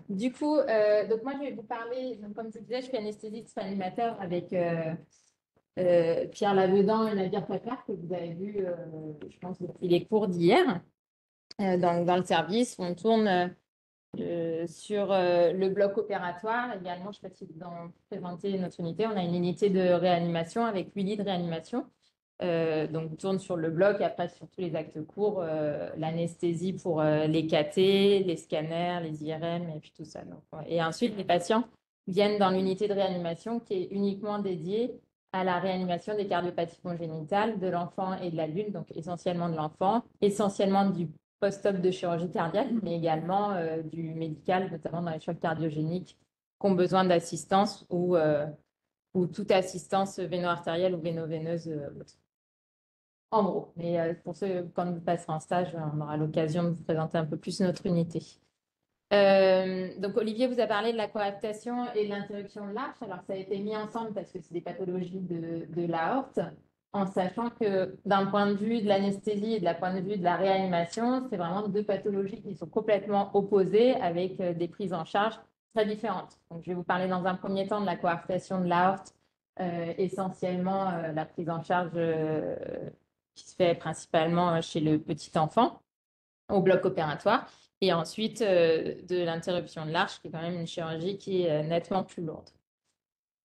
Du coup, donc moi, je vais vous parler, donc, comme je vous disais, je suis anesthésiste animateur avec Pierre Lavedan et Nadir Takar, que vous avez vu, je pense, depuis les cours d'hier. Dans le service, on tourne sur le bloc opératoire. Également, je ne sais pas si vous en présenter notre unité. On a une unité de réanimation avec 8 lits de réanimation. Donc, on tourne sur le bloc, après sur tous les actes courts, l'anesthésie pour les CT, les scanners, les IRM et puis tout ça. Donc, et ensuite, les patients viennent dans l'unité de réanimation qui est uniquement dédiée à la réanimation des cardiopathies congénitales de l'enfant et de l'adulte, donc essentiellement de l'enfant, essentiellement du post-op de chirurgie cardiaque, mais également du médical, notamment dans les chocs cardiogéniques qui ont besoin d'assistance ou toute assistance véno-artérielle ou véno-veineuse. En gros, mais pour ceux, quand vous passerez en stage, on aura l'occasion de vous présenter un peu plus notre unité. Donc, Olivier vous a parlé de la coaptation et de l'interruption de l'arche. Alors, ça a été mis ensemble parce que c'est des pathologies de l'aorte, en sachant que d'un point de vue de l'anesthésie et de la point de vue de la réanimation, c'est vraiment deux pathologies qui sont complètement opposées avec des prises en charge très différentes. Donc, je vais vous parler dans un premier temps de la coaptation de l'aorte, essentiellement la prise en charge qui se fait principalement chez le petit enfant au bloc opératoire. Et ensuite, de l'interruption de l'arche, qui est quand même une chirurgie qui est nettement plus lourde.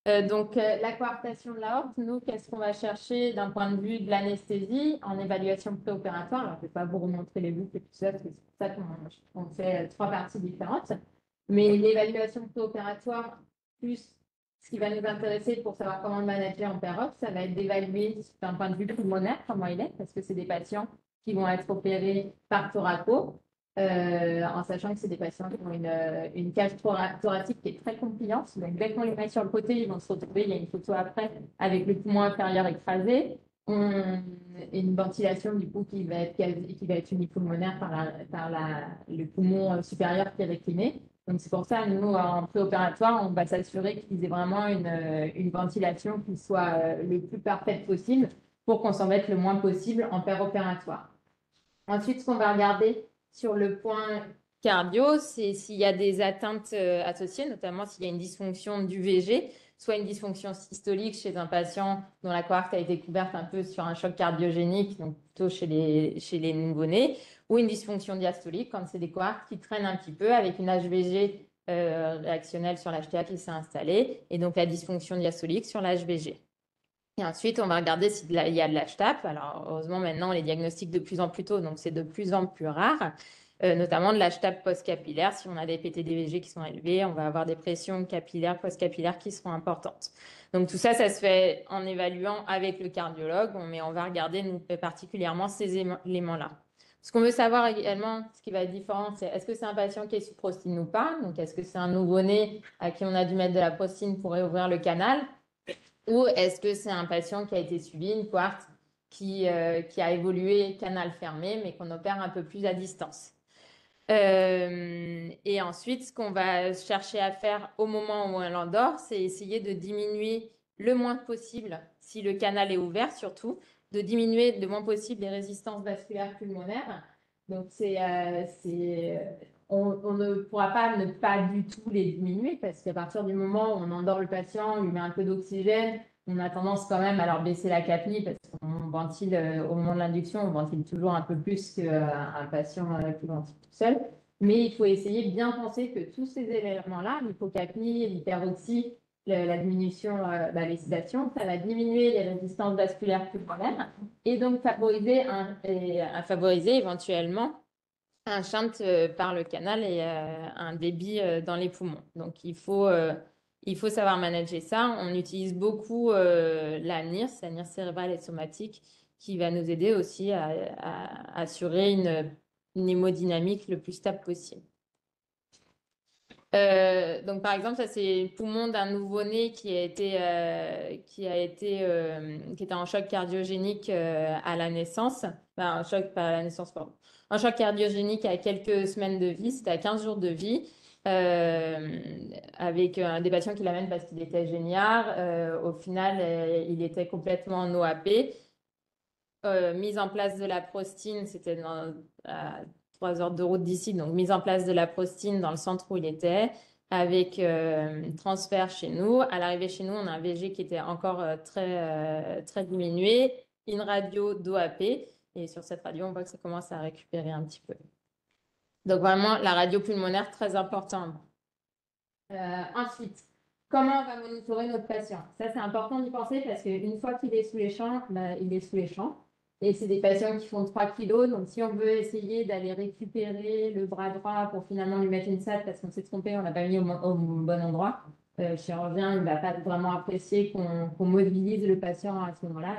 La coartation de l'aorte, nous, qu'est-ce qu'on va chercher d'un point de vue de l'anesthésie en évaluation préopératoire? Alors, je ne vais pas vous remontrer les boucles et tout ça, parce que c'est pour ça qu'on fait trois parties différentes. Mais l'évaluation préopératoire, plus ce qui va nous intéresser pour savoir comment le manager en période, ça va être d'évaluer d'un point de vue pulmonaire comment il est, parce que c'est des patients qui vont être opérés par thoraco, en sachant que c'est des patients qui ont une cage thoracique qui est très compliante. Donc, dès qu'on les met sur le côté, ils vont se retrouver, il y a une photo après, avec le poumon inférieur écrasé, et une ventilation du coup qui va être unipulmonaire par le poumon supérieur qui est récliné. Donc, c'est pour ça, nous, en préopératoire, on va s'assurer qu'ils aient vraiment une ventilation qui soit le plus parfaite possible pour qu'on s'en mette le moins possible en péropératoire. Ensuite, ce qu'on va regarder sur le point cardio, c'est s'il y a des atteintes associées, notamment s'il y a une dysfonction du VG, soit une dysfonction systolique chez un patient dont la coarcte a été couverte un peu sur un choc cardiogénique, donc plutôt chez les nouveau-nés, ou une dysfonction diastolique quand c'est des coarctes qui traînent un petit peu avec une HVG réactionnelle sur l'HTA qui s'est installée, et donc la dysfonction diastolique sur l'HVG. Et ensuite, on va regarder s'il y a de l'HTAP. Alors, heureusement, maintenant, on les diagnostique de plus en plus tôt, donc c'est de plus en plus rare, notamment de l'HTAP post-capillaire. Si on a des PTDVG qui sont élevés, on va avoir des pressions capillaires, post-capillaires qui seront importantes. Donc, tout ça, ça se fait en évaluant avec le cardiologue, mais on va regarder nous, particulièrement ces éléments-là. Ce qu'on veut savoir également, ce qui va être différent, c'est est-ce que c'est un patient qui est sous prostine ou pas? Donc, est-ce que c'est un nouveau-né à qui on a dû mettre de la prostine pour réouvrir le canal? Ou est-ce que c'est un patient qui a été suivi, une cohorte qui a évolué canal fermé, mais qu'on opère un peu plus à distance? Et ensuite, ce qu'on va chercher à faire au moment où elle endort, c'est essayer de diminuer le moins possible, si le canal est ouvert surtout, de diminuer le moins possible les résistances vasculaires pulmonaires. Donc, on ne pourra pas ne pas du tout les diminuer parce qu'à partir du moment où on endort le patient, on lui met un peu d'oxygène, on a tendance quand même à leur baisser la capnie parce qu'on ventile au moment de l'induction, on ventile toujours un peu plus qu'un patient qui ventile tout seul. Mais il faut essayer de bien penser que tous ces éléments-là, l'hypocapnie, l'hyperoxie, la diminution, la lécidation, ça va diminuer les résistances vasculaires pulmonaires et donc favoriser éventuellement un shunt par le canal et un débit dans les poumons. Donc, il faut savoir manager ça. On utilise beaucoup la NIRS, la NIRS cérébrale et somatique, qui va nous aider aussi à assurer une hémodynamique le plus stable possible. Donc, par exemple, ça, c'est le poumon d'un nouveau-né qui était en choc cardiogénique à la naissance. Enfin, un choc, pas à la naissance, pardon. Un choc cardiogénique à quelques semaines de vie, c'était à 15 jours de vie, avec des patients qui l'amènent parce qu'il était génial. Au final, il était complètement en OAP. Mise en place de la prostine, c'était 3 heures de route d'ici. Donc, mise en place de la prostine dans le centre où il était, avec transfert chez nous. À l'arrivée chez nous, on a un VG qui était encore très diminué, une radio d'OAP. Et sur cette radio, on voit que ça commence à récupérer un petit peu. Donc, vraiment, la radio pulmonaire, très importante. Ensuite, comment on va monitorer notre patient? Ça, c'est important d'y penser parce qu'une fois qu'il est sous les champs, il est sous les champs. Et c'est des patients qui font 3 kilos. Donc, si on veut essayer d'aller récupérer le bras droit pour finalement lui mettre une SAT parce qu'on s'est trompé, on l'a pas mis au bon endroit, le chirurgien ne va pas vraiment apprécier qu'on mobilise le patient à ce moment-là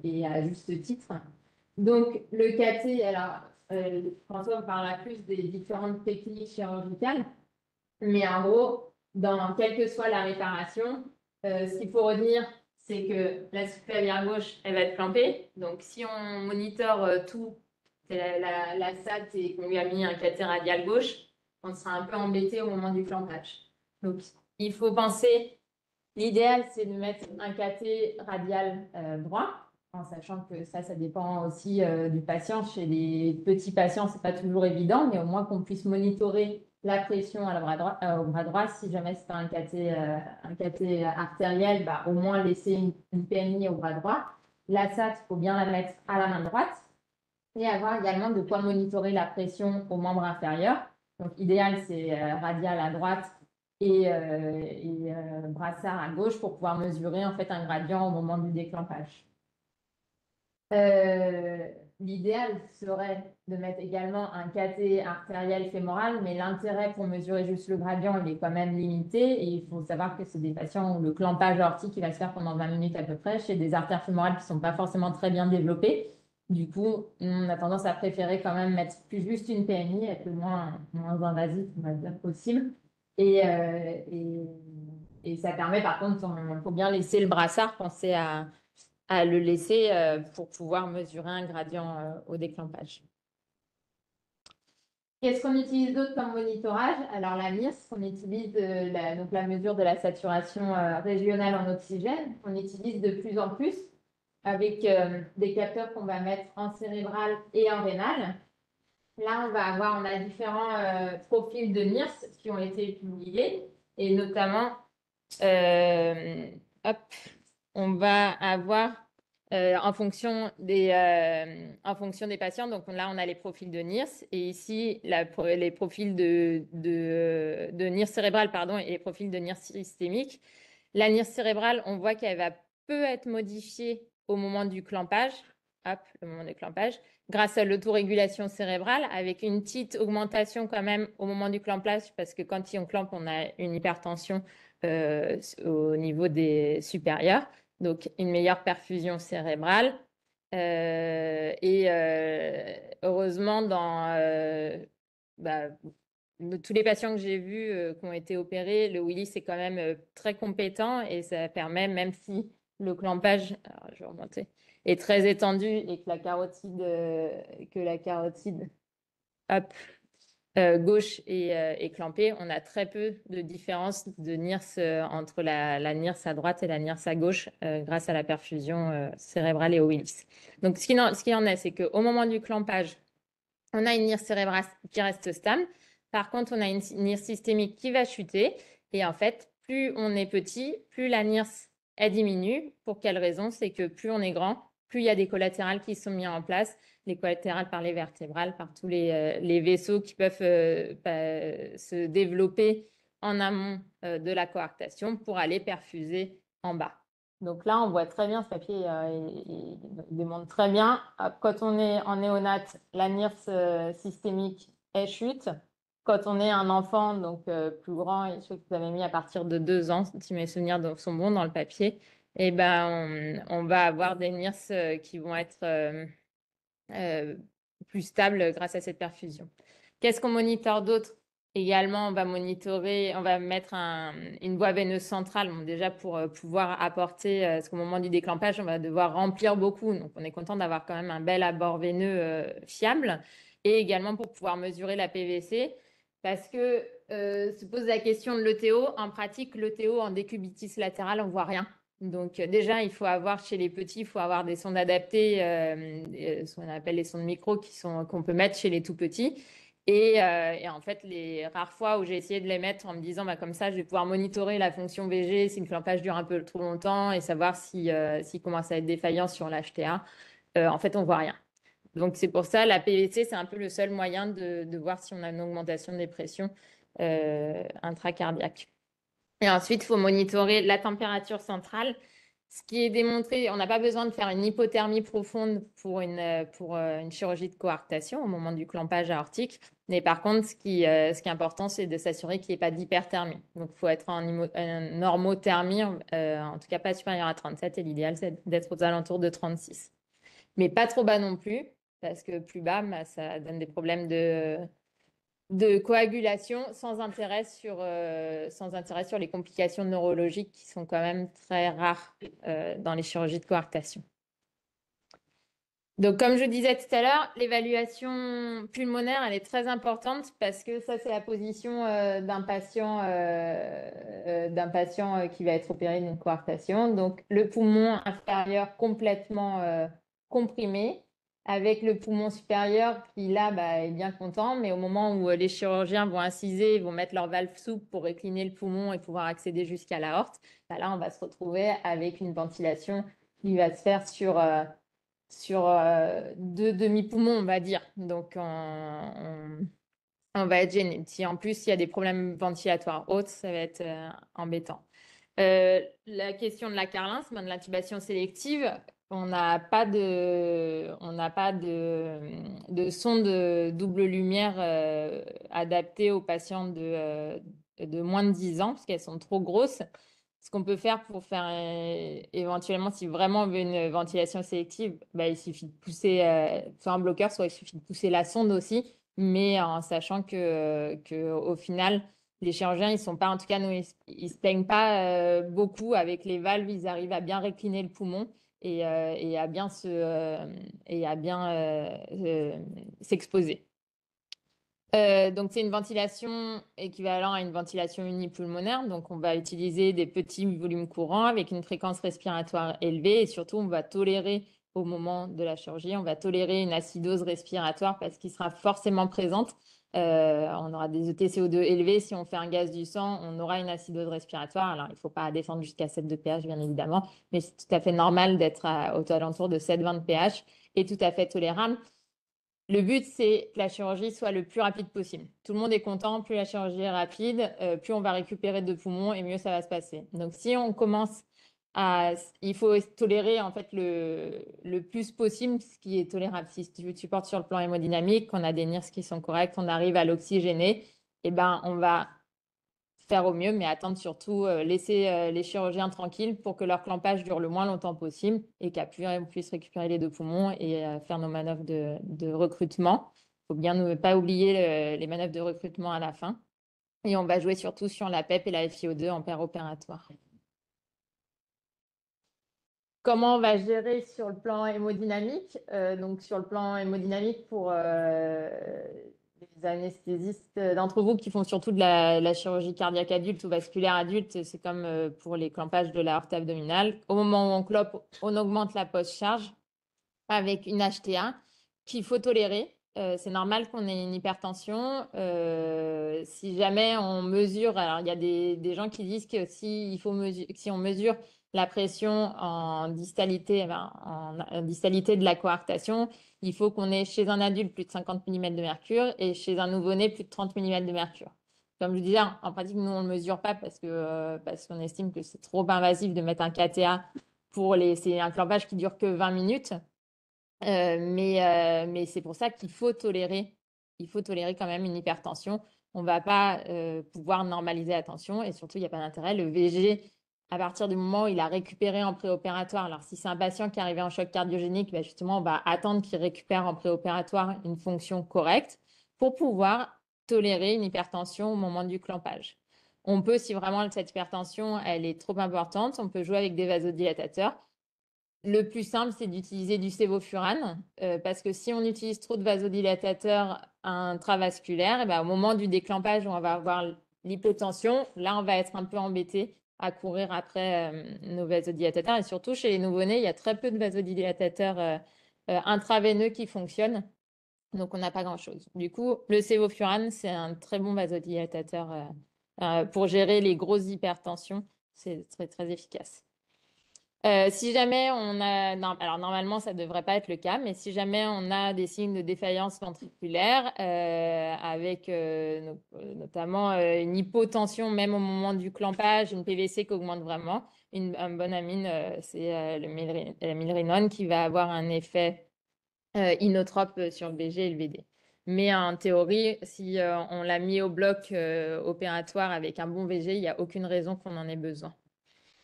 et à juste titre. Donc, le cathé, alors, François parlera plus des différentes techniques chirurgicales. Mais en gros, quelle que soit la réparation, ce qu'il faut retenir, c'est que la supérieure gauche, elle va être clampée. Donc, si on monitore tout, c'est la SAT et qu'on lui a mis un cathé radial gauche, on sera un peu embêté au moment du clampage. Donc, il faut penser, l'idéal, c'est de mettre un cathé radial droit, en sachant que ça dépend aussi du patient. Chez les petits patients, ce n'est pas toujours évident, mais au moins qu'on puisse monitorer la pression au bras droit. Si jamais c'est pas un cathé artériel, au moins laisser une PMI au bras droit. La SAT, il faut bien la mettre à la main droite et avoir également de quoi monitorer la pression au membre inférieur. Donc, idéal, c'est radial à droite et brassard à gauche pour pouvoir mesurer en fait un gradient au moment du déclampage. L'idéal serait de mettre également un cathé artériel fémoral, mais l'intérêt pour mesurer juste le gradient, il est quand même limité. Et il faut savoir que c'est des patients où le clampage aortique il va se faire pendant 20 minutes à peu près, chez des artères fémorales qui ne sont pas forcément très bien développées. Du coup, on a tendance à préférer quand même mettre plus juste une PMI, être le moins invasif, on va dire, possible. Et ça permet, par contre, il faut bien laisser le brassard, penser à le laisser pour pouvoir mesurer un gradient au déclampage. Qu'est-ce qu'on utilise d'autre comme monitorage? Alors la MIRS, on utilise donc la mesure de la saturation régionale en oxygène. On utilise de plus en plus avec des capteurs qu'on va mettre en cérébral et en rénal. Là, on a différents profils de MIRS qui ont été publiés et notamment, on va avoir en fonction des patients. Donc là, on a les profils de NIRS et ici, les profils de NIRS cérébral et les profils de NIRS systémique. La NIRS cérébrale, on voit qu'elle peut être modifiée au moment du clampage, le moment du clampage, grâce à l'autorégulation cérébrale, avec une petite augmentation quand même au moment du clampage, parce que quand on clampe, on a une hypertension au niveau des supérieurs. Donc, une meilleure perfusion cérébrale. Heureusement, tous les patients que j'ai vus qui ont été opérés, le Willis est quand même très compétent et ça permet, même si le clampage, alors je vais remonter, est très étendu et que la carotide, gauche et clampée, on a très peu de différence de NIRS entre la NIRS à droite et la NIRS à gauche grâce à la perfusion cérébrale et au Willis. Donc, ce qu'il en est, c'est qu'au moment du clampage, on a une NIRS cérébrale qui reste stable. Par contre, on a une NIRS systémique qui va chuter. Et en fait, plus on est petit, plus la NIRS elle diminue. Pour quelle raison? C'est que plus on est grand, plus il y a des collatérales qui sont mis en place. Les collatérales par les vertébrales, par tous les vaisseaux qui peuvent se développer en amont de la coarctation pour aller perfuser en bas. Donc là, on voit très bien, ce papier il démontre très bien. Quand on est en néonate, la NIRS systémique est chute. Quand on est un enfant, donc plus grand, et je que vous avez mis à partir de 2 ans, si mes souvenirs sont bons dans le papier, et on va avoir des NIRS qui vont être plus stables grâce à cette perfusion. Qu'est-ce qu'on monitore d'autre? Également, on va mettre une voie veineuse centrale, déjà pour pouvoir apporter, parce qu'au moment du déclampage, on va devoir remplir beaucoup. Donc, on est content d'avoir quand même un bel abord veineux fiable. Et également pour pouvoir mesurer la PVC, parce que se pose la question de l'ETO. En pratique, l'ETO en décubitus latéral, on ne voit rien. Donc déjà, il faut avoir chez les petits, il faut avoir des sondes adaptées, ce qu'on appelle les sondes micro qu'on peut mettre chez les tout petits. Et en fait, les rares fois où j'ai essayé de les mettre en me disant, bah, comme ça, je vais pouvoir monitorer la fonction VG si le clampage dure un peu trop longtemps et savoir s'il commence à être défaillant sur l'HTA, en fait, on voit rien. Donc, c'est pour ça, la PVC, c'est un peu le seul moyen de voir si on a une augmentation des pressions intracardiaques. Et ensuite, il faut monitorer la température centrale. Ce qui est démontré, on n'a pas besoin de faire une hypothermie profonde pour une chirurgie de coarctation au moment du clampage aortique. Mais par contre, ce qui est important, c'est de s'assurer qu'il n'y ait pas d'hyperthermie. Donc, il faut être en normothermie, en tout cas pas supérieure à 37. Et l'idéal, c'est d'être aux alentours de 36. Mais pas trop bas non plus, parce que plus bas, bah, ça donne des problèmes de coagulation sans intérêt sur les complications neurologiques qui sont quand même très rares dans les chirurgies de coarctation. Donc, comme je disais tout à l'heure, l'évaluation pulmonaire, elle est très importante parce que ça, c'est la position d'un patient qui va être opéré d'une coarctation. Donc, le poumon inférieur complètement comprimé, avec le poumon supérieur qui, là, bah, est bien content. Mais au moment où les chirurgiens vont inciser, ils vont mettre leur valve souple pour récliner le poumon et pouvoir accéder jusqu'à l'aorte, bah, là, on va se retrouver avec une ventilation qui va se faire sur deux demi-poumons, on va dire. Donc, on va être gêné. Si en plus, il y a des problèmes ventilatoires hautes, ça va être embêtant. La question de la carlinse, de l'intubation sélective, on n'a pas de sonde double lumière adaptée aux patients de moins de 10 ans parce qu'elles sont trop grosses. Ce qu'on peut faire pour faire éventuellement, si vraiment on veut une ventilation sélective, bah, il suffit de pousser soit un bloqueur, soit il suffit de pousser la sonde aussi, mais en sachant que au final, les chirurgiens, ils sont pas, en tout cas, nous, ils se plaignent pas beaucoup avec les valves, ils arrivent à bien récliner le poumon et à bien s'exposer. Donc, c'est une ventilation équivalente à une ventilation unipulmonaire. Donc, on va utiliser des petits volumes courants avec une fréquence respiratoire élevée et surtout, on va tolérer au moment de la chirurgie, on va tolérer une acidose respiratoire parce qu'il sera forcément présente. On aura des ETCO2 élevés. Si on fait un gaz du sang, on aura une acidose respiratoire. Alors, il ne faut pas descendre jusqu'à 7 de pH, bien évidemment, mais c'est tout à fait normal d'être aux alentours de 7,20 de pH et tout à fait tolérable. Le but, c'est que la chirurgie soit le plus rapide possible. Tout le monde est content, plus la chirurgie est rapide, plus on va récupérer de poumons et mieux ça va se passer. Donc, si on commence il faut tolérer en fait le plus possible ce qui est tolérable. Si tu portes sur le plan hémodynamique, qu'on a des NIRS qui sont corrects, on arrive à l'oxygéner, eh ben, on va faire au mieux, mais attendre surtout, laisser les chirurgiens tranquilles pour que leur clampage dure le moins longtemps possible et qu'après on puisse récupérer les deux poumons et faire nos manœuvres de recrutement. Il faut bien ne pas oublier les manœuvres de recrutement à la fin. Et on va jouer surtout sur la PEP et la FiO2 en opératoire. Comment on va gérer sur le plan hémodynamique? Donc, sur le plan hémodynamique, pour les anesthésistes d'entre vous qui font surtout de la chirurgie cardiaque adulte ou vasculaire adulte, c'est comme pour les clampages de l'aorte abdominale. Au moment où on clope, on augmente la post-charge avec une HTA qu'il faut tolérer. C'est normal qu'on ait une hypertension. Si jamais on mesure, alors il y a des gens qui disent que si on mesure la pression en distalité, en distalité de la coarctation, il faut qu'on ait chez un adulte plus de 50 mm de mercure et chez un nouveau-né plus de 30 mm de mercure. Comme je disais, en pratique, nous, on ne le mesure pas parce qu'on estime que c'est trop invasif de mettre un KTA c'est un clampage qui dure que 20 minutes. Mais c'est pour ça qu'il faut tolérer quand même une hypertension. On ne va pas pouvoir normaliser la tension et surtout, il n'y a pas d'intérêt. Le VG, à partir du moment où il a récupéré en préopératoire, alors si c'est un patient qui est arrivé en choc cardiogénique, bah, justement, on va attendre qu'il récupère en préopératoire une fonction correcte pour pouvoir tolérer une hypertension au moment du clampage. On peut, si vraiment cette hypertension elle est trop importante, on peut jouer avec des vasodilatateurs. Le plus simple, c'est d'utiliser du sévofurane parce que si on utilise trop de vasodilatateurs intravasculaires, et ben, au moment du déclampage où on va avoir l'hypotension, là, on va être un peu embêté à courir après nos vasodilatateurs. Et surtout, chez les nouveau-nés, il y a très peu de vasodilatateurs intraveineux qui fonctionnent. Donc, on n'a pas grand-chose. Du coup, le sévofurane, c'est un très bon vasodilatateur pour gérer les grosses hypertensions. C'est très, très efficace. Si jamais on a, non, alors normalement ça ne devrait pas être le cas, mais si jamais on a des signes de défaillance ventriculaire avec notamment une hypotension même au moment du clampage, une PVC qui augmente vraiment, une bonne amine, c'est la milrinone qui va avoir un effet inotrope sur le VG et le VD. Mais en théorie, si on l'a mis au bloc opératoire avec un bon VG, il n'y a aucune raison qu'on en ait besoin.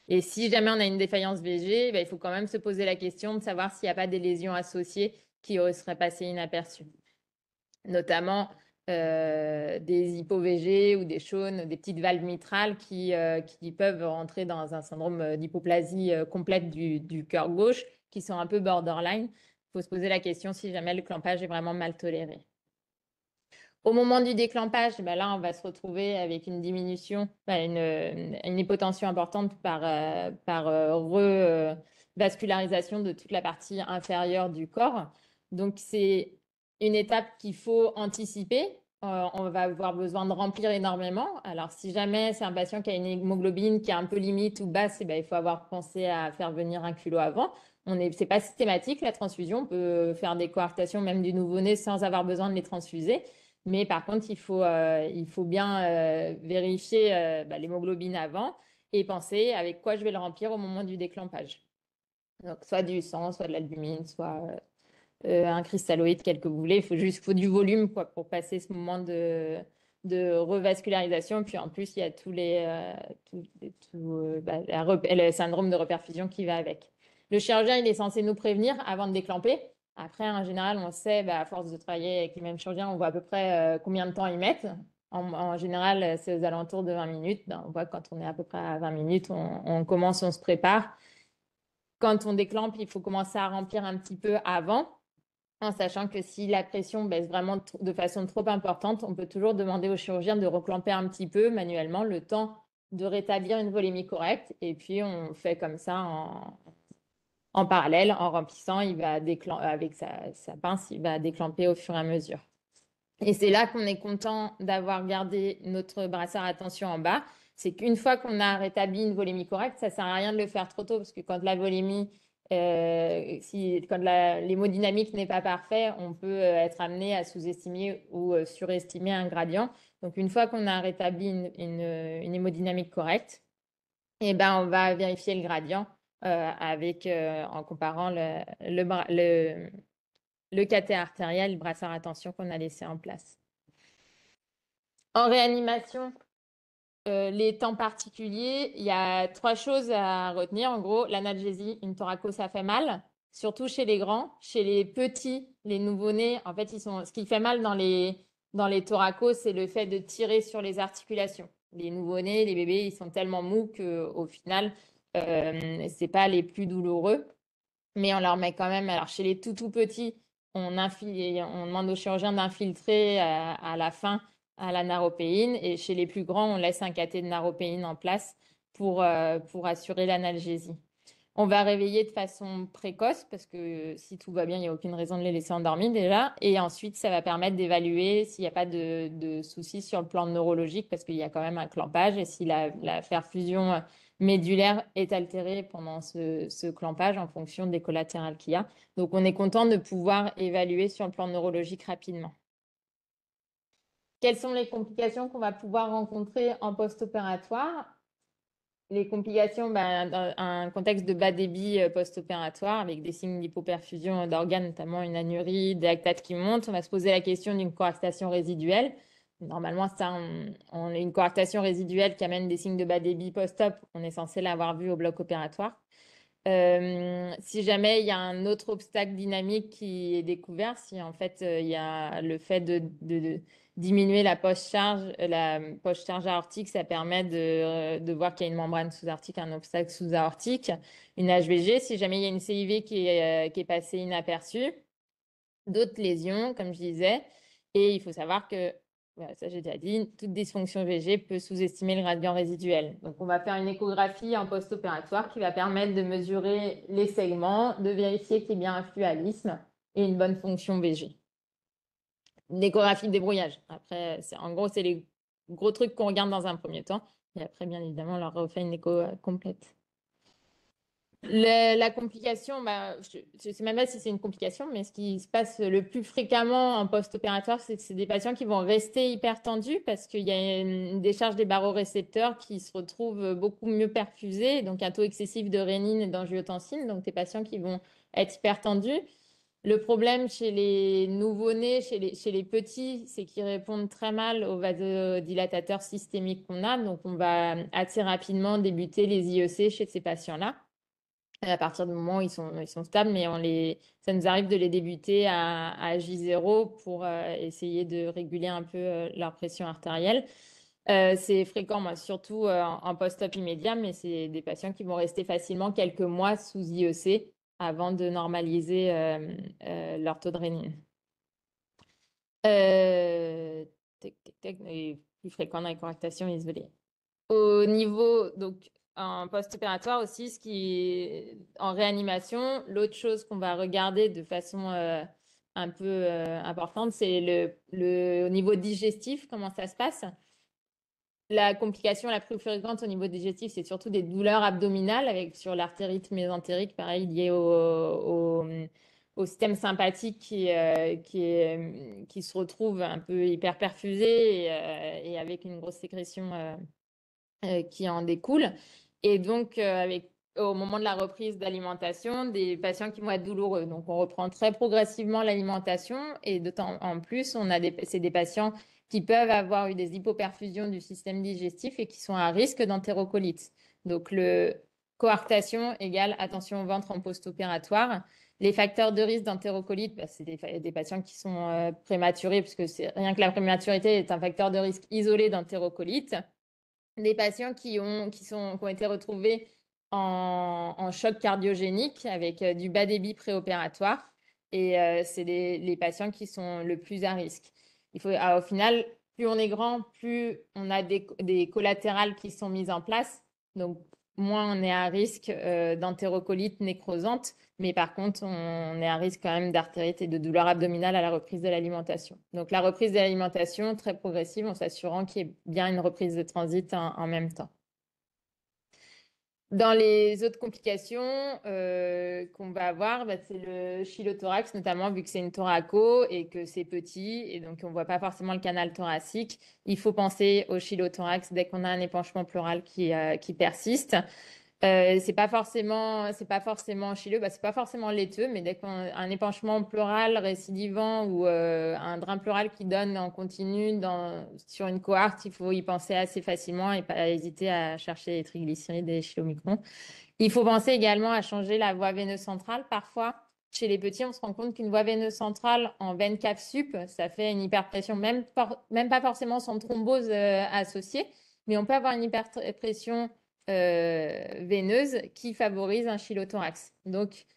Et si jamais on a une défaillance VG, il faut quand même se poser la question de savoir s'il n'y a pas des lésions associées qui seraient passées inaperçues. Notamment des hypo-VG ou des chaunes, des petites valves mitrales qui peuvent rentrer dans un syndrome d'hypoplasie complète du cœur gauche, qui sont un peu borderline. Il faut se poser la question si jamais le clampage est vraiment mal toléré. Au moment du déclampage, là, on va se retrouver avec une diminution, une hypotension importante par revascularisation de toute la partie inférieure du corps. Donc, c'est une étape qu'il faut anticiper. On va avoir besoin de remplir énormément. Alors, si jamais c'est un patient qui a une hémoglobine qui est un peu limite ou basse, il faut avoir pensé à faire venir 1 kilo avant. C'est pas systématique, la transfusion. On peut faire des coartations même du nouveau-né sans avoir besoin de les transfuser. Mais par contre, il faut bien vérifier l'hémoglobine avant et penser avec quoi je vais le remplir au moment du déclampage. Donc, soit du sang, soit de l'albumine, soit un cristalloïde, quel que vous voulez. Faut du volume quoi, pour passer ce moment de revascularisation. Puis en plus, il y a le syndrome de reperfusion qui va avec. Le chirurgien, il est censé nous prévenir avant de déclamper. Après, en général, on sait, à force de travailler avec les mêmes chirurgiens, on voit à peu près combien de temps ils mettent. En général, c'est aux alentours de 20 minutes. On voit que quand on est à peu près à 20 minutes, on commence, on se prépare. Quand on déclampe, il faut commencer à remplir un petit peu avant, en sachant que si la pression baisse vraiment de façon trop importante, on peut toujours demander au chirurgien de reclamper un petit peu manuellement le temps de rétablir une volémie correcte. Et puis, on fait comme ça en parallèle, en remplissant, il va avec sa pince, il va déclamper au fur et à mesure. Et c'est là qu'on est content d'avoir gardé notre brassard à tension en bas. C'est qu'une fois qu'on a rétabli une volémie correcte, ça ne sert à rien de le faire trop tôt parce que quand la volémie, quand l'hémodynamique n'est pas parfait, on peut être amené à sous-estimer ou surestimer un gradient. Donc, une fois qu'on a rétabli une hémodynamique correcte, on va vérifier le gradient en comparant le cathé artériel, le brassard à tension qu'on a laissé en place. En réanimation, les temps particuliers, il y a 3 choses à retenir. En gros, l'analgésie, une thoraco, ça fait mal, surtout chez les grands. Chez les petits, les nouveau-nés, en fait, ce qui fait mal dans les thoracos, c'est le fait de tirer sur les articulations. Les nouveau-nés, les bébés, ils sont tellement mous qu'au final, ce n'est pas les plus douloureux. Mais on leur met quand même, alors chez les tout petits, on demande au chirurgien d'infiltrer à la fin à la naropéine. Et chez les plus grands, on laisse un cathé de naropéine en place pour assurer l'analgésie. On va réveiller de façon précoce parce que si tout va bien, il n'y a aucune raison de les laisser endormis déjà. Et ensuite, ça va permettre d'évaluer s'il n'y a pas de soucis sur le plan neurologique parce qu'il y a quand même un clampage. Et si la perfusion médulaire est altérée pendant ce clampage en fonction des collatérales qu'il y a. Donc, on est content de pouvoir évaluer sur le plan neurologique rapidement. Quelles sont les complications qu'on va pouvoir rencontrer en post-opératoire? Les complications, dans un contexte de bas débit post-opératoire avec des signes d'hypoperfusion d'organes, notamment une anurie, des lactates qui montent, on va se poser la question d'une coarctation résiduelle. Normalement, on a une coarctation résiduelle qui amène des signes de bas débit post-op. On est censé l'avoir vu au bloc opératoire. Si jamais il y a un autre obstacle dynamique qui est découvert, si en fait il y a le fait de diminuer la post-charge aortique, ça permet de voir qu'il y a une membrane sous-aortique, un obstacle sous-aortique, une HVG, si jamais il y a une CIV qui est passée inaperçue, d'autres lésions, comme je disais, et il faut savoir que voilà, ça j'ai déjà dit, toute dysfonction VG peut sous-estimer le gradient résiduel. Donc on va faire une échographie en post-opératoire qui va permettre de mesurer les segments, de vérifier qu'il y a bien un flualisme et une bonne fonction VG. l'échographie de débrouillage. Après, en gros, c'est les gros trucs qu'on regarde dans un premier temps. Et après, bien évidemment, on leur refait une écho complète. La complication, bah, je ne sais même pas si c'est une complication, mais ce qui se passe le plus fréquemment en post-opératoire, c'est que c'est des patients qui vont rester hyper tendus parce qu'il y a une décharge des barorécepteurs qui se retrouvent beaucoup mieux perfusés, donc un taux excessif de rénine et d'angiotensine, donc des patients qui vont être hyper tendus. Le problème chez les nouveau-nés, chez les petits, c'est qu'ils répondent très mal aux vasodilatateurs systémiques qu'on a, donc on va assez rapidement débuter les IEC chez ces patients-là à partir du moment où ils sont stables, mais ça nous arrive de les débuter à J0 pour essayer de réguler un peu leur pression artérielle. C'est fréquent, moi, surtout en post-op immédiat, mais c'est des patients qui vont rester facilement quelques mois sous IEC avant de normaliser leur taux de rénine. Et plus fréquent dans les correctations isolées. Au niveau, donc, en post-opératoire aussi, ce qui est en réanimation, l'autre chose qu'on va regarder de façon un peu importante, c'est au niveau digestif, comment ça se passe. La complication la plus fréquente au niveau digestif, c'est surtout des douleurs abdominales avec sur l'artérite mésentérique, pareil, liée au système sympathique qui se retrouve un peu hyper perfusé et avec une grosse sécrétion qui en découle. Et donc, au moment de la reprise d'alimentation, des patients qui vont être douloureux. Donc, on reprend très progressivement l'alimentation et d'autant en plus, c'est des patients qui peuvent avoir eu des hypoperfusions du système digestif et qui sont à risque d'entérocolite. Donc, coarctation égale attention au ventre en post-opératoire. Les facteurs de risque d'entérocolite, bah, c'est des patients qui sont prématurés, puisque rien que la prématurité est un facteur de risque isolé d'entérocolite. Des patients qui ont été retrouvés en choc cardiogénique avec du bas débit préopératoire. Et c'est les patients qui sont le plus à risque. Au final, plus on est grand, plus on a des collatérales qui sont mises en place. Donc, moins on est à risque d'entérocolite nécrosante. Mais par contre, on est à risque quand même d'artérite et de douleur abdominale à la reprise de l'alimentation. Donc, la reprise de l'alimentation, très progressive, en s'assurant qu'il y ait bien une reprise de transit en même temps. Dans les autres complications qu'on va avoir, bah, c'est le chylothorax, notamment vu que c'est une thoraco et que c'est petit et donc on ne voit pas forcément le canal thoracique. Il faut penser au chylothorax dès qu'on a un épanchement pleural qui persiste. C'est pas forcément chyleux, bah, c'est pas forcément laiteux, mais dès qu'on a un épanchement pleural récidivant ou un drain pleural qui donne en continu sur une cohorte, il faut y penser assez facilement et pas hésiter à chercher les triglycérides et les chylomicrons. Il faut penser également à changer la voie veineuse centrale. Parfois, chez les petits, on se rend compte qu'une voie veineuse centrale en veine cave sup, ça fait une hyperpression, même pas forcément sans thrombose associée, mais on peut avoir une hyperpression veineuse qui favorise un chylothorax. Donc,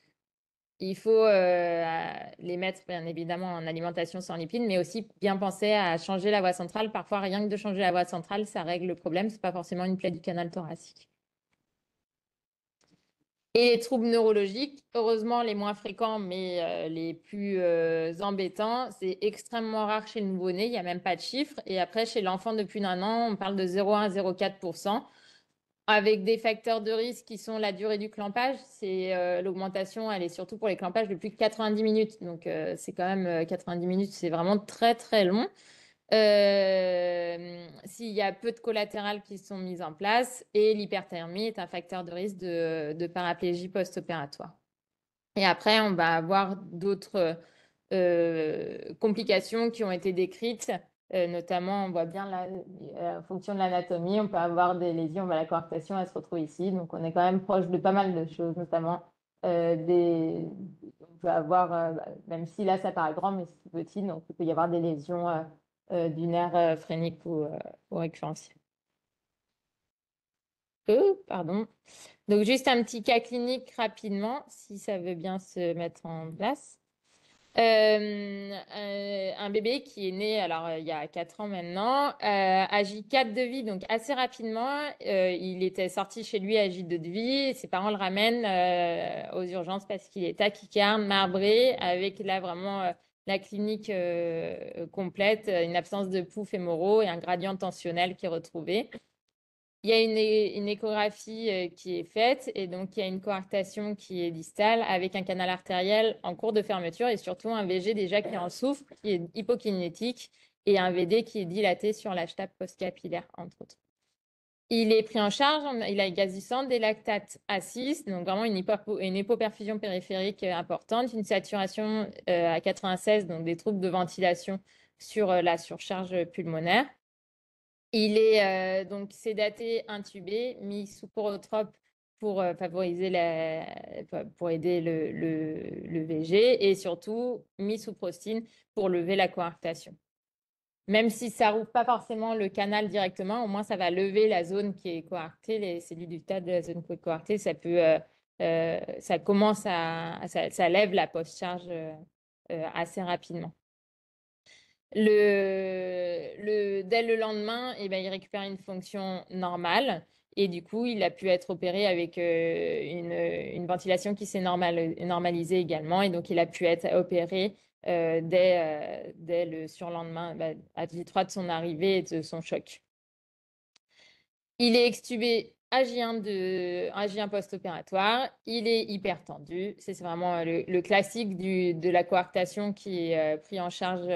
il faut les mettre bien évidemment en alimentation sans lipides, mais aussi bien penser à changer la voie centrale. Parfois, rien que de changer la voie centrale, ça règle le problème. Ce n'est pas forcément une plaie du canal thoracique. Et les troubles neurologiques, heureusement les moins fréquents, mais les plus embêtants, c'est extrêmement rare chez le nouveau-né, il n'y a même pas de chiffre. Et après, chez l'enfant de plus d'un an, on parle de 0,1 à 0,4%. Avec des facteurs de risque qui sont la durée du clampage. L'augmentation, elle est surtout pour les clampages de plus de 90 minutes. Donc, c'est quand même 90 minutes, c'est vraiment très, très long. S'il y a peu de collatérales qui sont mises en place et l'hyperthermie est un facteur de risque de paraplégie post-opératoire. Et après, on va avoir d'autres complications qui ont été décrites. Notamment, on voit bien la fonction de l'anatomie. On peut avoir des lésions, la coarctation, elle se retrouve ici. Donc, on est quand même proche de pas mal de choses, notamment on peut avoir, même si là, ça paraît grand, mais c'est tout petit, donc il peut y avoir des lésions du nerf phrénique ou récurrentiel. Pardon. Donc, juste un petit cas clinique rapidement, si ça veut bien se mettre en place. Un bébé qui est né alors il y a 4 ans maintenant, à J4 de vie, donc assez rapidement. Il était sorti chez lui à J2 de vie. Ses parents le ramènent aux urgences parce qu'il est tachycarde, marbré, avec là vraiment la clinique complète, une absence de poux fémoraux et un gradient tensionnel qui est retrouvé. Il y a une échographie qui est faite et donc il y a une coarctation qui est distale avec un canal artériel en cours de fermeture et surtout un VG déjà qui en souffre, qui est hypokinétique et un VD qui est dilaté sur l'HTAP postcapillaire, entre autres. Il est pris en charge, il a gazissant, des lactates à 6, donc vraiment une hypoperfusion périphérique importante, une saturation à 96, donc des troubles de ventilation sur la surcharge pulmonaire. Il est donc sédaté, intubé, mis sous chorotrope pour favoriser pour aider le VG et surtout mis sous prostine pour lever la coarctation. Même si ça rouvre pas forcément le canal directement, au moins ça va lever la zone qui est coarctée, les cellules du tas de la zone qui est coarctée. Ça lève la post-charge assez rapidement. Dès le lendemain, eh ben, il récupère une fonction normale et du coup, il a pu être opéré avec une ventilation qui s'est normalisée également. Et donc, il a pu être opéré dès le surlendemain, à J3 de son arrivée et de son choc. Il est extubé à J1 post-opératoire. Il est hypertendu. C'est vraiment le classique de la coarctation qui est pris en charge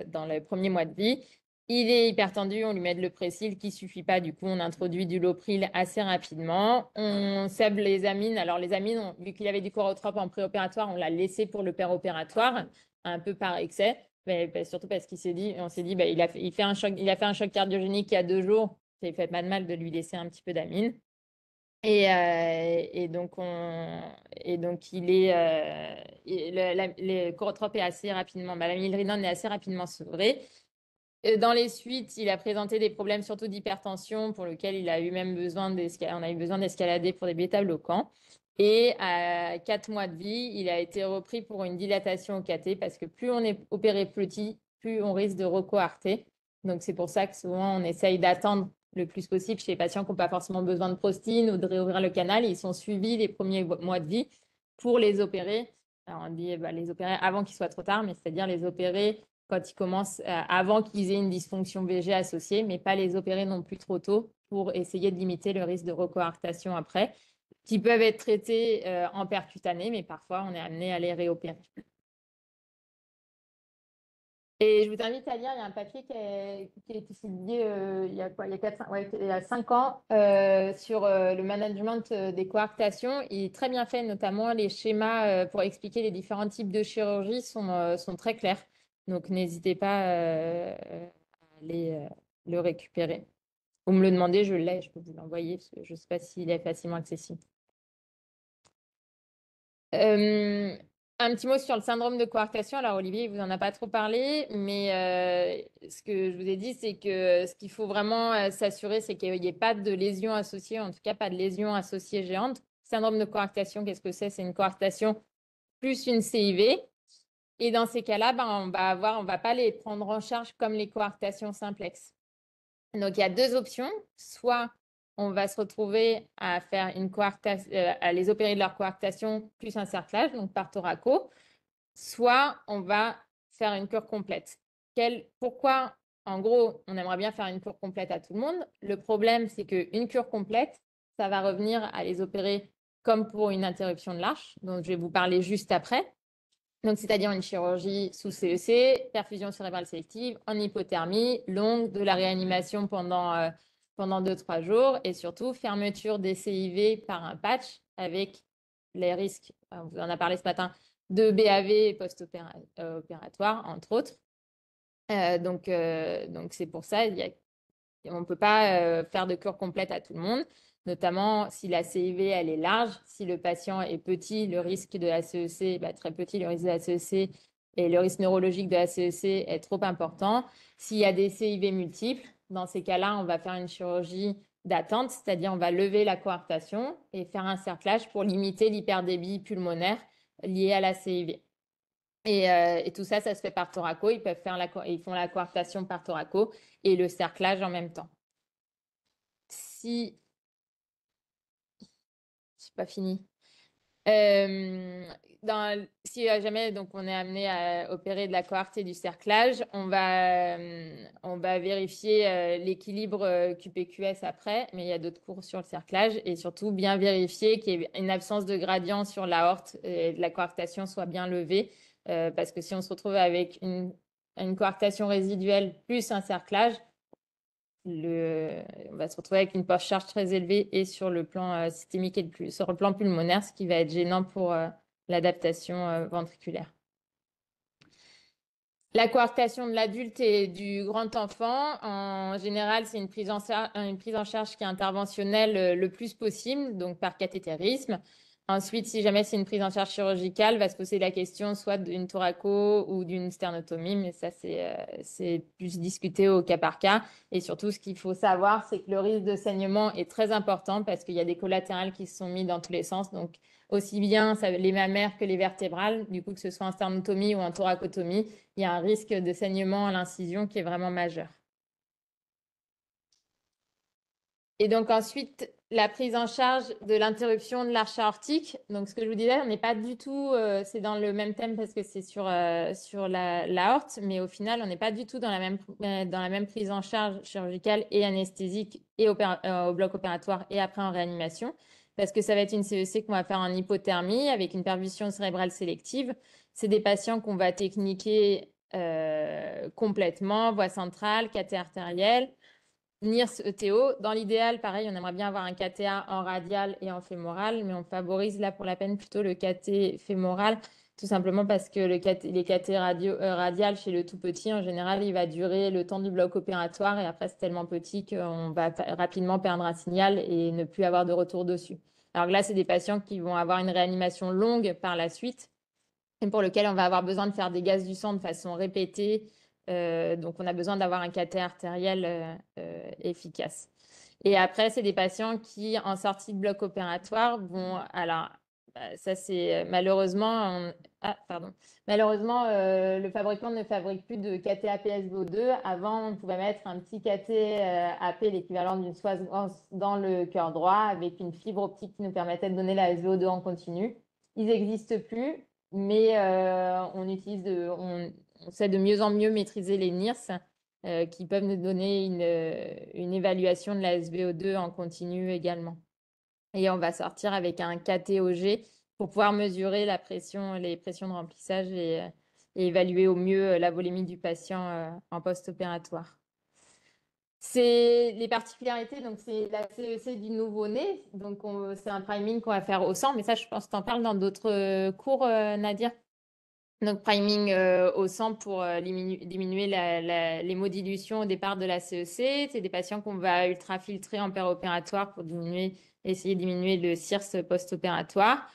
dans les premiers mois de vie. Il est hypertendu, on lui met de l'Eupressile qui ne suffit pas. Du coup, on introduit du Lopril assez rapidement. On sèbe les amines. Alors, les amines, vu qu'il avait du chorotrope en préopératoire, on l'a laissé pour le péropératoire, un peu par excès. Mais surtout parce on s'est dit, il a fait un choc cardiogénique il y a 2 jours. Ça fait pas de mal de lui laisser un petit peu d'amine. Et donc, il est, le chorotrope est assez rapidement, l'amylridone est assez rapidement sevré. Dans les suites, il a présenté des problèmes surtout d'hypertension pour lesquels on a eu besoin d'escalader pour des bêta-bloquants. Et à 4 mois de vie, il a été repris pour une dilatation au cathé parce que plus on est opéré petit, plus on risque de recoarter. Donc, c'est pour ça que souvent, on essaye d'attendre le plus possible chez les patients qui n'ont pas forcément besoin de prostine ou de réouvrir le canal. Ils sont suivis les premiers mois de vie pour les opérer. Alors, on dit les opérer avant qu'il soit trop tard, mais c'est-à-dire les opérer quand ils commencent, avant qu'ils aient une dysfonction VG associée, mais pas les opérer non plus trop tôt pour essayer de limiter le risque de recoartation après, qui peuvent être traités en percutané, mais parfois on est amené à les réopérer. Et je vous invite à lire, il y a un papier qui a été publié il y a 5 ans sur le management des coarctations. Il est très bien fait, notamment les schémas pour expliquer les différents types de chirurgie sont très clairs. Donc n'hésitez pas à aller le récupérer. Vous me le demandez, je l'ai, je peux vous l'envoyer parce que je ne sais pas s'il est facilement accessible. Un petit mot sur le syndrome de coarctation. Alors, Olivier, il vous en a pas trop parlé, mais ce que je vous ai dit, c'est que ce qu'il faut vraiment s'assurer, c'est qu'il n'y ait pas de lésions associées, en tout cas pas de lésions associées géantes. Syndrome de coarctation, qu'est-ce que c'est? C'est une coarctation plus une CIV. Et dans ces cas-là, on va pas les prendre en charge comme les coarctations simplex. Donc, il y a 2 options. Soit on va se retrouver à faire à les opérer de leur coarctation plus un cerclage, donc par thoraco, soit on va faire une cure complète. Pourquoi, en gros, on aimerait bien faire une cure complète à tout le monde? Le problème, c'est qu'une cure complète, ça va revenir à les opérer comme pour une interruption de l'arche, dont je vais vous parler juste après. Donc, c'est-à-dire une chirurgie sous CEC, perfusion cérébrale sélective, en hypothermie, longue, de la réanimation pendant 2-3 jours et surtout fermeture des CIV par un patch avec les risques, on vous en a parlé ce matin, de BAV post-opératoire, entre autres. Donc, c'est pour ça, on ne peut pas faire de cure complète à tout le monde, notamment si la CIV elle est large, si le patient est petit, le risque de la CEC, très petit, le risque de la CEC et le risque neurologique de la CEC est trop important. S'il y a des CIV multiples, dans ces cas-là, on va faire une chirurgie d'attente, c'est-à-dire on va lever la coarctation et faire un cerclage pour limiter l'hyperdébit pulmonaire lié à la CIV. Et tout ça, ça se fait par thoraco. Ils font la coarctation par thoraco et le cerclage en même temps. Si... C'est pas fini. Euh, si jamais donc, on est amené à opérer de la cohorte et du cerclage, on va vérifier l'équilibre QPQS après, mais il y a d'autres cours sur le cerclage et surtout bien vérifier qu'il y ait une absence de gradient sur l'aorte et la coarctation soit bien levée, parce que si on se retrouve avec une coarctation résiduelle plus un cerclage, on va se retrouver avec une post-charge très élevée et sur le plan systémique et sur le plan pulmonaire, ce qui va être gênant pour l'adaptation ventriculaire. La coarctation de l'adulte et du grand enfant, en général, c'est une prise en charge qui est interventionnelle le plus possible, donc par cathétérisme. Ensuite, si jamais c'est une prise en charge chirurgicale, va se poser la question soit d'une thoraco ou d'une sternotomie, mais ça, c'est plus discuté au cas par cas. Et surtout, ce qu'il faut savoir, c'est que le risque de saignement est très important parce qu'il y a des collatérales qui se sont mis dans tous les sens. Donc, aussi bien les mammaires que les vertébrales, du coup, que ce soit en sternotomie ou en thoracotomie, il y a un risque de saignement à l'incision qui est vraiment majeur. Et donc ensuite, la prise en charge de l'interruption de l'arche aortique. Donc ce que je vous disais, on n'est pas du tout, c'est dans le même thème parce que c'est sur l'aorte, mais au final, on n'est pas du tout dans la même prise en charge chirurgicale et anesthésique et au bloc opératoire et après en réanimation. Parce que ça va être une CEC qu'on va faire en hypothermie avec une perfusion cérébrale sélective. C'est des patients qu'on va techniquer complètement, voie centrale, cathé artériel. NIRS ETO. Dans l'idéal, pareil, on aimerait bien avoir un KTA en radial et en fémoral, mais on favorise là pour la peine plutôt le KT fémoral, tout simplement parce que les KT radial chez le tout petit, en général, il va durer le temps du bloc opératoire et après, c'est tellement petit qu'on va rapidement perdre un signal et ne plus avoir de retour dessus. Alors là, c'est des patients qui vont avoir une réanimation longue par la suite et pour lequel on va avoir besoin de faire des gaz du sang de façon répétée. Donc, on a besoin d'avoir un cathé artériel efficace. Et après, c'est des patients qui, en sortie de bloc opératoire, vont. Alors, ça, c'est malheureusement. Ah, pardon. Malheureusement, le fabricant ne fabrique plus de cathé APS-VO2. Avant, on pouvait mettre un petit cathé AP, l'équivalent d'une soie dans le cœur droit, avec une fibre optique qui nous permettait de donner la SVO2 en continu. Ils n'existent plus, mais on sait de mieux en mieux maîtriser les NIRS qui peuvent nous donner une évaluation de la SVO2 en continu également. Et on va sortir avec un KTOG pour pouvoir mesurer les pressions de remplissage et évaluer au mieux la volémie du patient en post-opératoire. C'est les particularités, donc c'est la CEC du nouveau-né, donc c'est un priming qu'on va faire au sang, mais ça je pense que tu en parles dans d'autres cours, Nadia. Donc, priming au sang pour diminuer l'hémodilution au départ de la CEC. C'est des patients qu'on va ultrafiltrer en péropératoire pour essayer de diminuer le CIRS post-opératoire.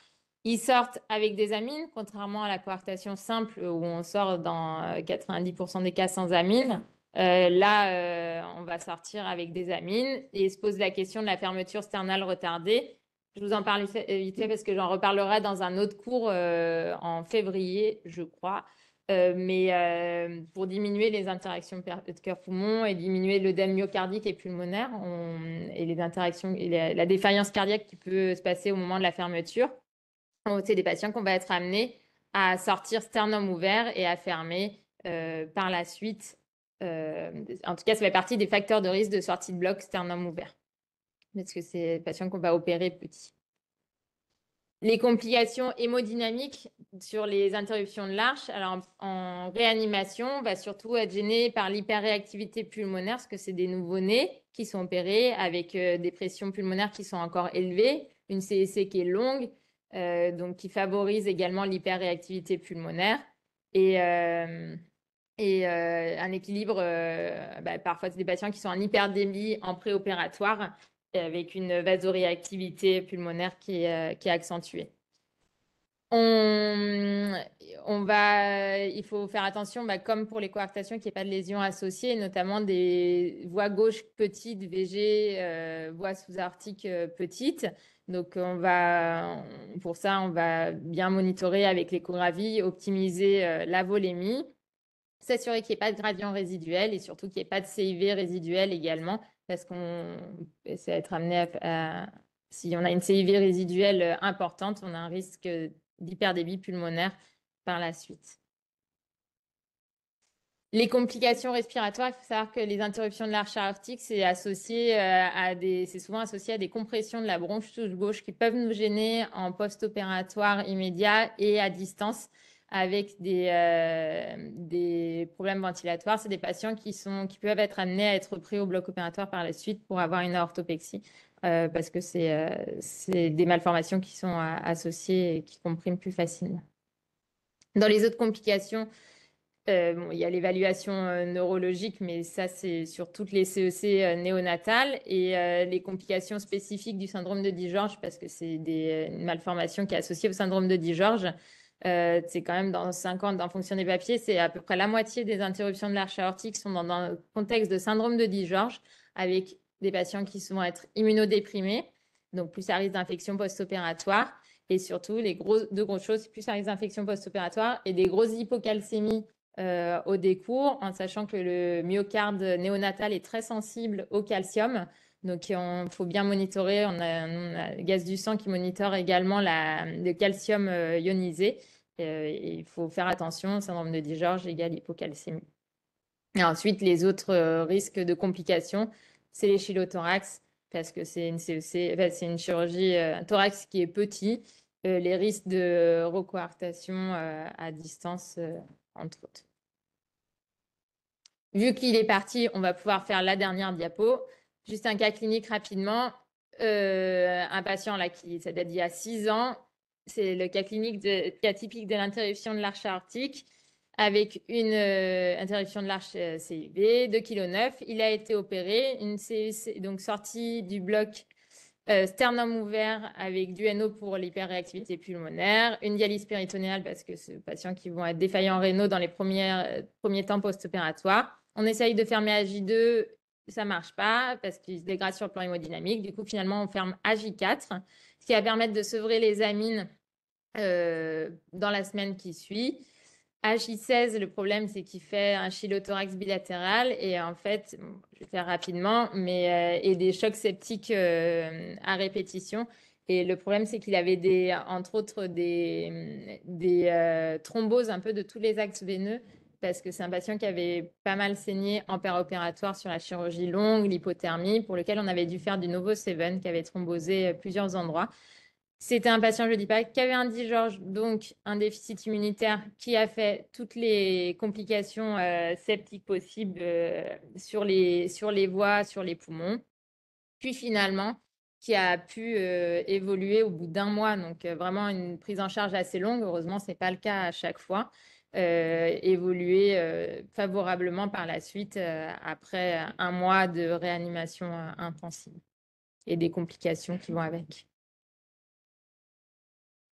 Ils sortent avec des amines, contrairement à la coarctation simple où on sort dans 90% des cas sans amines. Là, on va sortir avec des amines et se pose la question de la fermeture sternale retardée. Je vous en parle vite fait parce que j'en reparlerai dans un autre cours en février, je crois. Mais pour diminuer les interactions cœur-poumon et diminuer l'œdème myocardique et pulmonaire et les interactions et la défaillance cardiaque qui peut se passer au moment de la fermeture, c'est des patients qu'on va être amenés à sortir sternum ouvert et à fermer par la suite. En tout cas, ça fait partie des facteurs de risque de sortie de bloc sternum ouvert parce que c'est des patients qu'on va opérer petits. Les complications hémodynamiques sur les interruptions de l'arche, alors en réanimation, on va surtout être gêné par l'hyperréactivité pulmonaire, parce que c'est des nouveau-nés qui sont opérés avec des pressions pulmonaires qui sont encore élevées, une CEC qui est longue, donc qui favorise également l'hyperréactivité pulmonaire. Et un équilibre, parfois c'est des patients qui sont en hyperdémie en préopératoire avec une vasoréactivité pulmonaire qui est accentuée. Il faut faire attention, comme pour les coarctations, qu'il n'y ait pas de lésions associées, notamment des voies gauche petites, VG, voies sous-aortiques petites. Donc, pour ça, on va bien monitorer avec l'échographie, optimiser la volémie, s'assurer qu'il n'y ait pas de gradient résiduel et surtout qu'il n'y ait pas de CIV résiduel également, parce qu'on peut être amené à si on a une CIV résiduelle importante, on a un risque d'hyperdébit pulmonaire par la suite. Les complications respiratoires, il faut savoir que les interruptions de l'arche aortique, c'est souvent associé à des compressions de la bronche touche gauche qui peuvent nous gêner en post-opératoire immédiat et à distance avec des problèmes ventilatoires. C'est des patients qui peuvent être amenés à être pris au bloc opératoire par la suite pour avoir une orthopexie parce que c'est des malformations qui sont associées et qui compriment plus facilement. Dans les autres complications, il y a l'évaluation neurologique, mais ça, c'est sur toutes les CEC néonatales et les complications spécifiques du syndrome de Dijorge, parce que c'est une malformation qui est associée au syndrome de Dijorge. C'est quand même dans 50, en fonction des papiers, c'est à peu près la moitié des interruptions de l'arche aortique sont dans un contexte de syndrome de Dijorge, avec des patients qui vont être immunodéprimés, donc plus à risque d'infection post-opératoire. Et surtout, deux grosses choses, plus à risque d'infection post-opératoire et des grosses hypocalcémies au décours, en sachant que le myocarde néonatal est très sensible au calcium. Donc, il faut bien monitorer. On a le gaz du sang qui monitore également le calcium ionisé. Et il faut faire attention, syndrome de Dijorge égale hypocalcémie. Et ensuite, les autres risques de complications, c'est les chylothorax, parce que c'est une CEC, enfin, c'est une chirurgie, un thorax qui est petit. Les risques de recoartation à distance, entre autres. Vu qu'il est parti, on va pouvoir faire la dernière diapo. Juste un cas clinique rapidement. Un patient là ça date d'il y a 6 ans. C'est le cas typique de l'interruption de l'arche aortique avec une interruption de l'arche CIV, 2,9 kg. Il a été opéré, une CEC, donc sortie du bloc sternum ouvert avec du NO pour l'hyperréactivité pulmonaire, une dialyse péritonéale parce que c'est des patients qui vont être défaillants rénaux dans les premiers temps post-opératoires. On essaye de fermer AJ2, ça ne marche pas parce qu'il se dégrade sur le plan hémodynamique. Du coup, finalement, on ferme AJ4, ce qui va permettre de sevrer les amines dans la semaine qui suit. AJ16, le problème, c'est qu'il fait un chylothorax bilatéral et en fait, je vais faire rapidement, et des chocs septiques à répétition. Et le problème, c'est qu'il avait entre autres des thromboses un peu de tous les axes veineux parce que c'est un patient qui avait pas mal saigné en péropératoire sur la chirurgie longue, l'hypothermie, pour lequel on avait dû faire du Novo-7 qui avait thrombosé plusieurs endroits. C'était un patient, je ne dis pas, qui avait un Dijorge, donc un déficit immunitaire qui a fait toutes les complications septiques possibles sur les voies, sur les poumons. Puis finalement, qui a pu évoluer au bout d'1 mois, donc vraiment une prise en charge assez longue. Heureusement, ce n'est pas le cas à chaque fois. Évoluer favorablement par la suite après 1 mois de réanimation intensive et des complications qui vont avec.